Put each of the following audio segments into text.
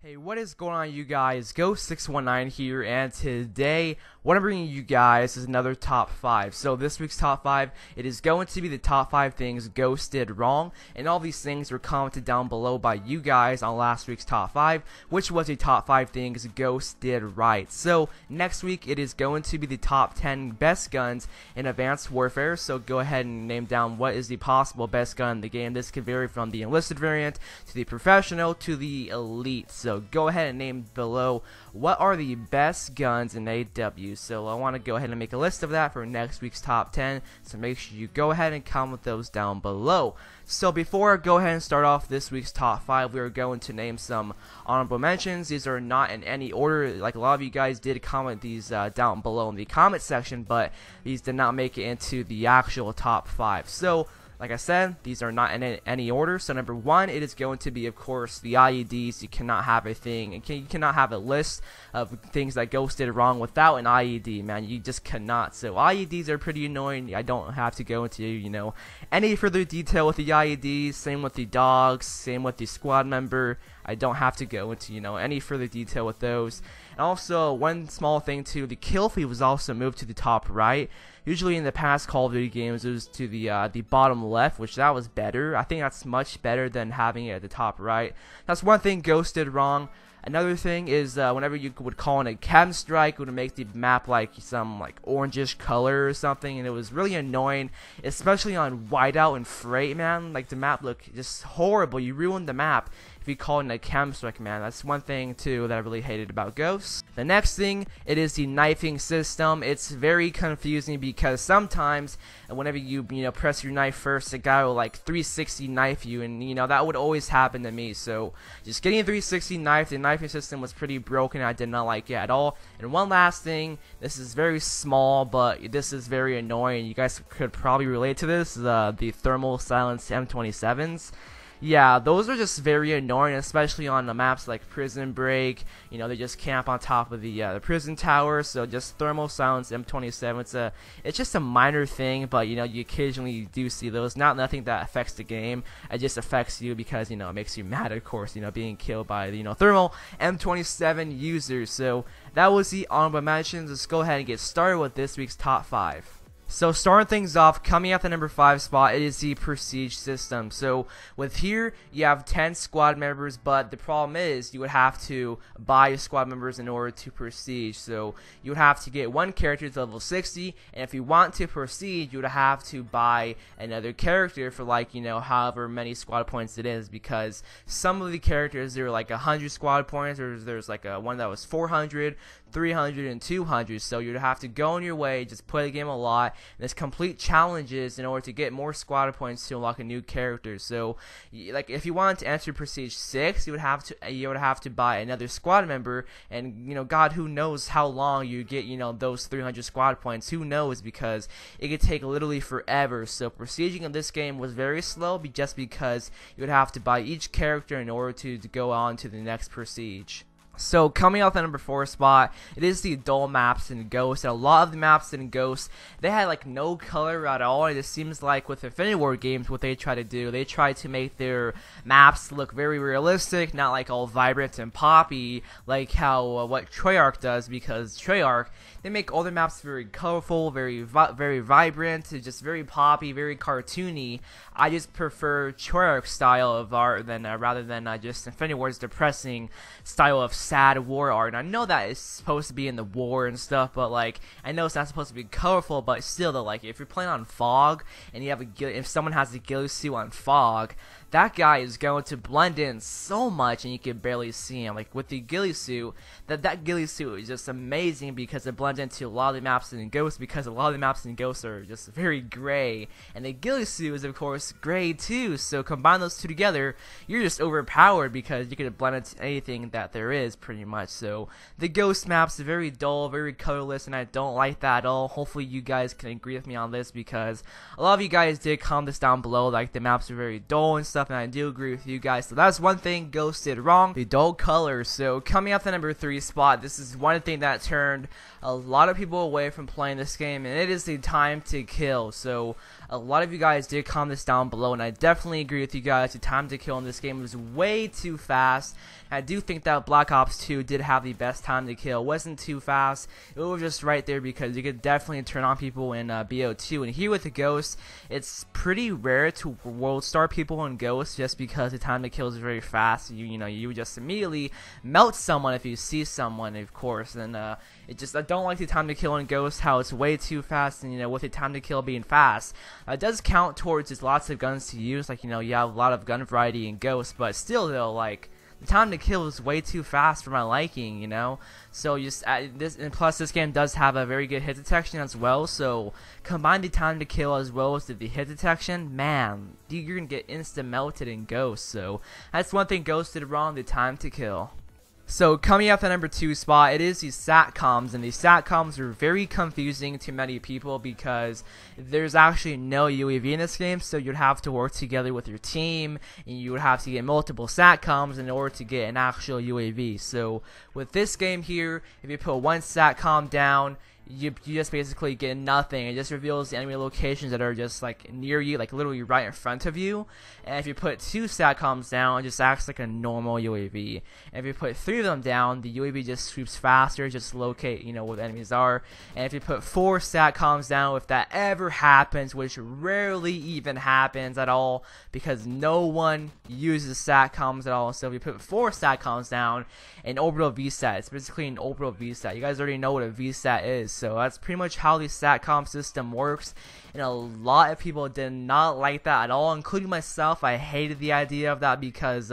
Hey, what is going on, you guys? Ghost619 here, and today what I'm bringing you guys is another top 5. So this week's top 5, it is going to be the top 5 things Ghost did wrong, and all these things were commented down below by you guys on last week's top 5, which was the top 5 things Ghost did right. So next week it is going to be the top 10 best guns in Advanced Warfare. So go ahead and name down what is the possible best gun in the game. This could vary from the enlisted variant to the professional to the elite. So go ahead and name below what are the best guns in AW. So I want to go ahead and make a list of that for next week's top 10. So make sure you go ahead and comment those down below. So before I go ahead and start off this week's top 5, we are going to name some honorable mentions. These are not in any order. Like a lot of you guys did comment these down below in the comment section, but these did not make it into the actual top 5. So like I said, these are not in any order. So number 1, it is going to be, of course, the IEDs. You cannot have a thing, and you cannot have a list of things that Ghost did wrong without an IED, man. You just cannot. So IEDs are pretty annoying. I don't have to go into, any further detail with the IEDs. Same with the dogs. Same with the squad member. I don't have to go into, any further detail with those. And also, one small thing too, the kill feed was also moved to the top right. Usually in the past Call of Duty games, it was to the bottom left, which that was better. I think that's much better than having it at the top right. That's one thing Ghost did wrong. Another thing is whenever you would call in a chem strike, it would make the map like some orangish color or something, and it was really annoying, especially on Whiteout and Freight, man. Like the map looked just horrible. You ruined the map if you call in a chem strike, man. That's one thing too that I really hated about Ghosts. The next thing, it is the knifing system. It's very confusing because sometimes whenever you press your knife first, the guy will 360 knife you, and that would always happen to me. So just getting a 360 knife, the knifing system was pretty broken. I did not like it at all. And one last thing, this is very small, but this is very annoying. You guys could probably relate to this, the thermal silence M27s. Yeah, those are just very annoying, especially on the maps like Prison Break. They just camp on top of the prison tower. So just thermal silence M27. It's just a minor thing, but you occasionally do see those. Nothing that affects the game. It just affects you because it makes you mad, of course. Being killed by the thermal M27 users. So that was the honorable mentions. Let's go ahead and get started with this week's top 5. So starting things off, coming at the number 5 spot, it is the Prestige system. So with here, you have 10 squad members, but the problem is you would have to buy squad members in order to Prestige. So you would have to get one character to level 60, and if you want to proceed, you would have to buy another character for however many squad points it is, because some of the characters, there are 100 squad points, or there's one that was 400, 300, and 200. So you'd have to go on your way, just play the game a lot. There's complete challenges in order to get more squad points to unlock a new character. So if you wanted to enter Prestige 6, you would have to buy another squad member, and God, who knows how long you get those 300 squad points. Who knows, because it could take literally forever. So prestiging in this game was very slow, just because you would have to buy each character in order to go on to the next Prestige. So coming off the number 4 spot, it is the dull maps in Ghost. And a lot of the maps in Ghost, they had no color at all. And it seems like with Infinity War games, what they try to do, they try to make their maps look very realistic, not all vibrant and poppy like how what Treyarch does, because Treyarch, they make all their maps very colorful, very vibrant, just very poppy, very cartoony. I just prefer Treyarch style of art rather than just Infinity War's depressing style of sad war art. And I know that it's supposed to be in the war and stuff, but I know it's not supposed to be colorful, but still though, if you're playing on Fog and you have if someone has a ghillie suit on Fog, that guy is going to blend in so much and you can barely see him. With the ghillie suit, that ghillie suit is just amazing because it blends into a lot of the maps in Ghost, because a lot of the maps in Ghost are just very gray, and the ghillie suit is of course gray too. So combine those two together, you're just overpowered because you can blend into anything that there is pretty much. So the Ghost maps are very dull, very colorless, and I don't like that at all. Hopefully you guys can agree with me on this, because a lot of you guys did comment this down below, the maps are very dull and stuff, and I do agree with you guys. So that's one thing Ghost did wrong, the dull colors. So coming off the number 3 spot, this is one thing that turned a lot of people away from playing this game, and it is the time to kill. So A lot of you guys did comment this down below, and I definitely agree with you guys. The time to kill in this game was way too fast. I do think that Black Ops 2 did have the best time to kill. It wasn't too fast. It was just right there because you could definitely turn on people in BO2. And here with the Ghost, it's pretty rare to world star people in Ghost just because the time to kill is very fast. You just immediately melt someone if you see someone, of course. And I don't like the time to kill in Ghost, how it's way too fast. And with the time to kill being fast, it does count towards just lots of guns to use. Like you have a lot of gun variety in Ghost, but still though, like, the time to kill is way too fast for my liking, So just this, and plus this game does have a very good hit detection as well. So combine the time to kill as well as the hit detection, man, you're gonna get instant melted in Ghost. So that's one thing Ghost did wrong: the time to kill. So coming up at number 2 spot, it is the Satcoms, and the Satcoms are very confusing to many people because there's actually no UAV in this game, so you'd have to work together with your team, and you would have to get multiple Satcoms in order to get an actual UAV. So with this game here, if you put one Satcom down, you just basically get nothing. It just reveals the enemy locations that are just like near you, like literally right in front of you. And if you put 2 Satcoms down, it just acts like a normal UAV. And if you put 3 of them down, the UAV just sweeps faster, just locate where the enemies are. And if you put 4 Satcoms down, if that ever happens, which rarely even happens at all because no one uses Satcoms at all. So if you put 4 Satcoms down, an orbital VSAT, it's basically an orbital VSAT. You guys already know what a VSAT is. So that's pretty much how the Satcom system works, and a lot of people did not like that at all, including myself. I hated the idea of that because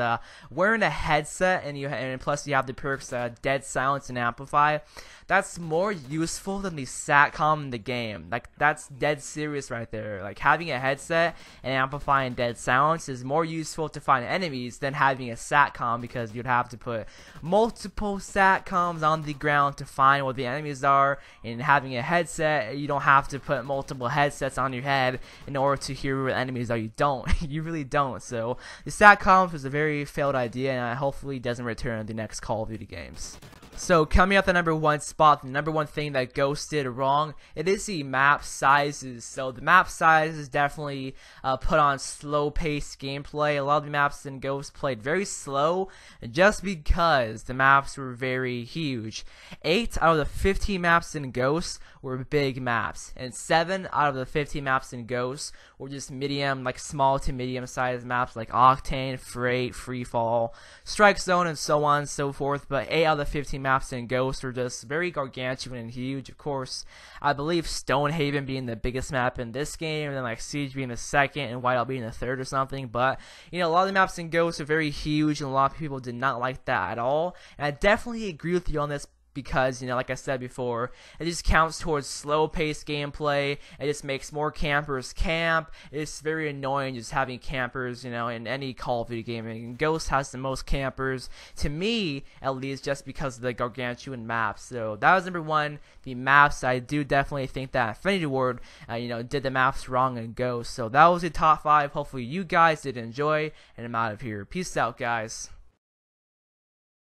wearing a headset and plus you have the perks Dead Silence and Amplify. That's more useful than the Satcom in the game. Like, that's dead serious right there. Like, having a headset and amplifying Dead Silence is more useful to find enemies than having a Satcom, because you'd have to put multiple Satcoms on the ground to find where the enemies are. And having a headset, you don't have to put multiple headsets on your head in order to hear where the enemies are. You don't. You really don't. So the Satcoms was a very failed idea, and hopefully doesn't return in the next Call of Duty games. So coming up at number 1 spot, the number 1 thing that Ghost did wrong, it is the map sizes. So the map sizes definitely put on slow-paced gameplay. A lot of the maps in Ghost played very slow just because the maps were very huge. 8 out of the 15 maps in Ghost were big maps, and 7 out of the 15 maps in Ghost were just medium, like small to medium-sized maps like Octane, Freight, Freefall, Strike Zone, and so on and so forth. But 8 out of the 15 maps in Ghost are just very gargantuan and huge. Of course, I believe Stonehaven being the biggest map in this game, and then like Siege being the second, and Whiteout being the third or something. But a lot of the maps in Ghost are very huge, and a lot of people did not like that at all. And I definitely agree with you on this, because like I said before, it just counts towards slow-paced gameplay. It just makes more campers camp. It's very annoying just having campers, in any Call of Duty game. And Ghost has the most campers, to me at least, just because of the gargantuan maps. So that was number 1, the maps. I do definitely think that Infinity Ward, did the maps wrong in Ghost. So that was the top 5. Hopefully you guys did enjoy, and I'm out of here. Peace out, guys.